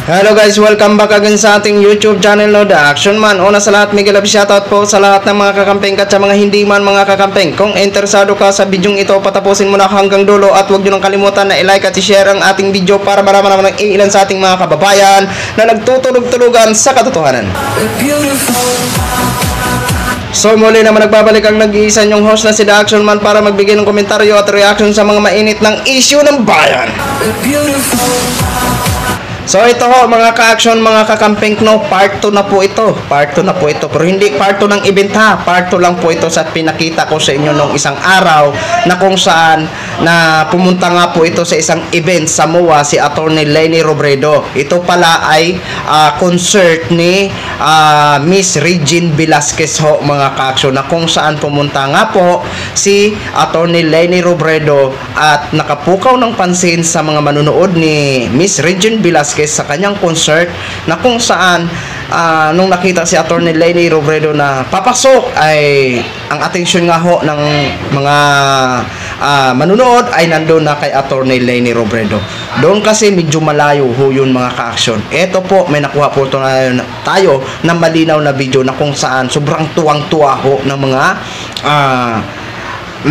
Hello guys, welcome back again sa ating YouTube channel, no, The Action Man. Una sa lahat, mega love shoutout po sa lahat ng mga kakampeng at sa mga hindi man mga kakampeng. Kung interesado ka sa bidyong ito, patapusin mo na hanggang dulo at huwag nyo nang kalimutan na i-like at i-share ang ating video para marami naman ng ilan sa ating mga kababayan na nagtutulog-tulugan sa katotohanan. So muli naman nagbabalik ang nag-iisa nyong host na si The Action Man para magbigay ng komentaryo at reaction sa mga mainit ng issue ng bayan. So ito ho mga ka-action, mga kakamping, no, part 2 na po ito. Part 2 na po ito. Pero hindi part 2 ng event ha. Part 2 lang po ito sa pinakita ko sa inyo nung isang araw na kung saan na pumunta nga po ito sa isang event sa MOA si Attorney Leni Robredo. Ito pala ay concert ni Miss Regine Velasquez ho mga ka-action, na kung saan pumunta nga po si Attorney Leni Robredo at nakapukaw ng pansin sa mga manunood ni Miss Regine Velasquez sa kanyang concert, na kung saan nung nakita si Attorney Leni Robredo na papasok ay ang atensyon nga ho ng mga manunood ay nandun na kay Attorney Leni Robredo. Doon kasi medyo malayo ho yun mga ka-action. Ito po, may nakuha po tayo na malinaw na video na kung saan sobrang tuwang-tuwa ho ng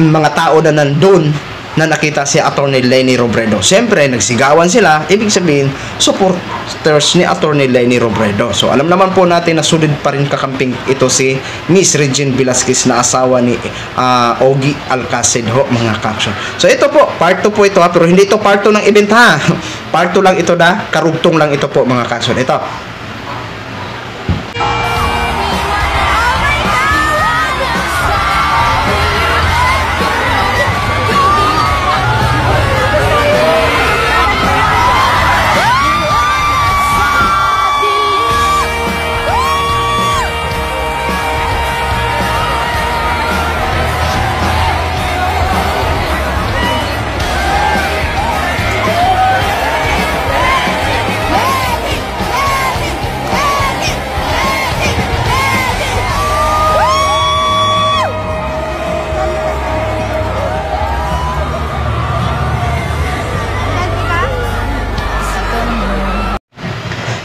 mga tao na nandun na nakita si Attorney Leni Robredo. Siyempre, nagsigawan sila, ibig sabihin, supporters ni Attorney Leni Robredo. So, alam naman po natin na sulit pa rin kakamping ito si Miss Regine Velasquez na asawa ni Ogie Alcacid ho, mga ka-action. So, ito po, part 2 po ito ha, pero hindi ito part 2 ng event ha. Part 2 lang ito na, karugtong lang ito po mga ka-action. Ito.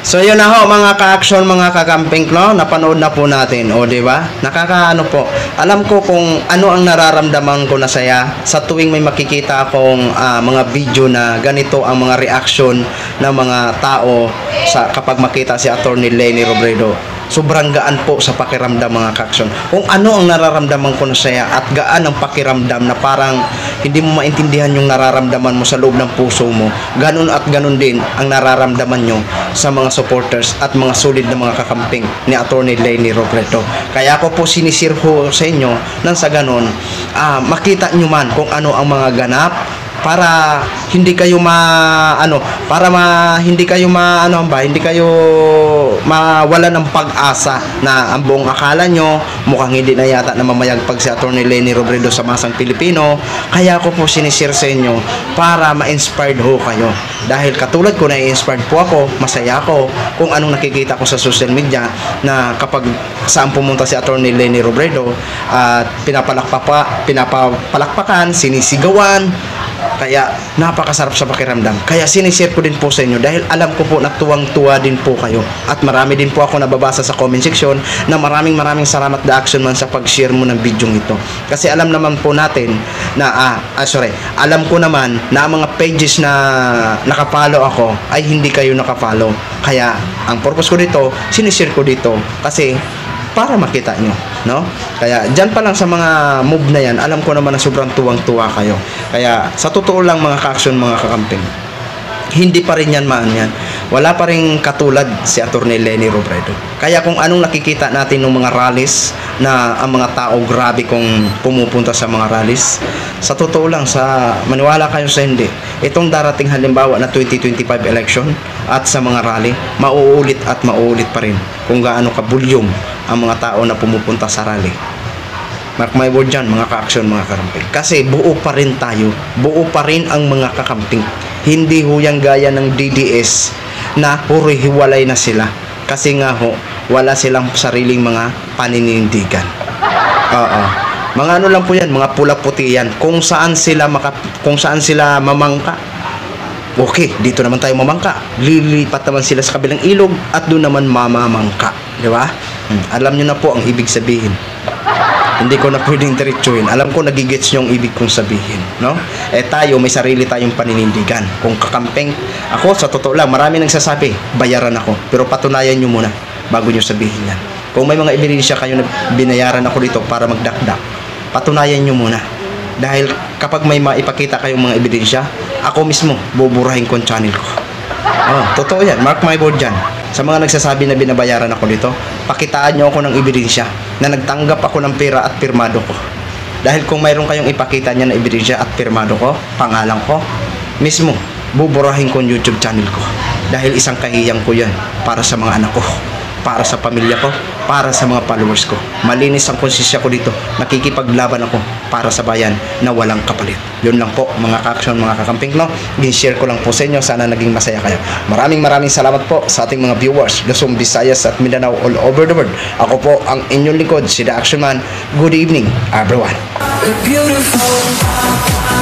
So yun na ho mga ka-action, mga kakamping, no? Napanood na po natin, o di ba? Nakakaano po. Alam ko kung ano ang nararamdaman ko na saya sa tuwing may makikita akong mga video na ganito ang mga reaction ng mga tao kapag makita si Attorney Leni Robredo. Sobrang gaan po sa pakiramdam mga ka-action. Kung ano ang nararamdaman ko na saya at gaan ang pakiramdam na parang hindi mo maintindihan yung nararamdaman mo sa loob ng puso mo. Ganun at ganun din ang nararamdaman nyo sa mga supporters at mga solid na mga kakamping ni Attorney Leni Robredo. Kaya ako po sinisir ho sa inyo nang sa ganun makita nyo man kung ano ang mga ganap para hindi kayo hindi kayo mawala ng pag-asa na ang buong akala nyo mukhang hindi na yata na mamayagpag si Attorney Leni Robredo sa masang Pilipino. Kaya ako po sinisir sa inyo para ma-inspired ho kayo, dahil katulad ko na-inspired po ako, masaya ako kung anong nakikita ko sa social media na kapag saan pumunta si Attorney Leni Robredo at pinapalakpakan, sinisigawan. Kaya napakasarap sa pakiramdam. Kaya sinishare ko din po sa inyo dahil alam ko po na tuwang-tuwa din po kayo. At marami din po ako nababasa sa comment section na maraming salamat The Action Man sa pag-share mo ng video ito. Kasi alam naman po natin na alam ko naman na mga pages na nakapollow ako ay hindi kayo nakapollow. Kaya ang purpose ko dito, sinishare ko dito kasi para makita nyo, no? Kaya dyan pa lang sa mga move na yan, alam ko naman na sobrang tuwang-tuwa kayo. Kaya sa totoo lang mga ka-action, mga kakamping, hindi pa rin yan yan. Wala pa rin katulad si Attorney Leni Robredo. Kaya kung anong nakikita natin ng mga rallies na ang mga tao grabe kung pumupunta sa mga rallies, sa totoo lang, maniwala kayo sa hindi, itong darating halimbawa na 2025 election at sa mga rally, mauulit at mauulit pa rin kung gaano kabulyong ang mga tao na pumupunta sa rally. Mark my word dyan mga ka-action, mga kakamping. Kasi buo pa rin tayo, buo pa rin ang mga kakamping. Hindi ho yan gaya ng DDS na huri-hiwalay na sila. Kasi nga ho, wala silang sariling mga paninindigan. Oo. Mga ano lang po yan, mga pula-puti yan. Kung saan sila mamangka, okay, dito naman tayo mamangka. Lilipat naman sila sa kabilang ilog at doon naman mamamangka. Di ba? Alam nyo na po ang ibig sabihin. Hindi ko na pwedeng diretsuhin. Alam ko nagigets yung ibig kong sabihin, no? Tayo, may sarili tayong paninindigan. Kung kakampeng, ako, sa totoo lang, marami nagsasabi, bayaran ako. Pero patunayan nyo muna bago nyo sabihin yan. Kung may mga ebidensya kayo na binayaran ako dito para magdakdak, patunayan nyo muna. Dahil kapag may maipakita kayong mga ebidensya, ako mismo, buburahin ko ang channel ko. Totoo yan. Mark my word dyan. Sa mga nagsasabi na binabayaran ako dito, pakitaan nyo ako ng ebidensya na nagtanggap ako ng pera at pirmado ko. Dahil kung mayroon kayong ipakita niya na ebidensya at pirmado ko, pangalan ko, mismo, buburahin ko ang YouTube channel ko. Dahil isang kahiyang ko yan para sa mga anak ko, para sa pamilya ko, para sa mga followers ko. Malinis ang konsensya ko dito. Nakikipaglaban ako para sa bayan na walang kapalit. Yun lang po mga ka-action, mga kakamping, no? Gin-share ko lang po sa inyo. Sana naging masaya kayo. Maraming salamat po sa ating mga viewers, Luzon, Visayas at Mindanao all over the world. Ako po ang inyong lingkod, si The Action Man. Good evening, everyone. Beautiful.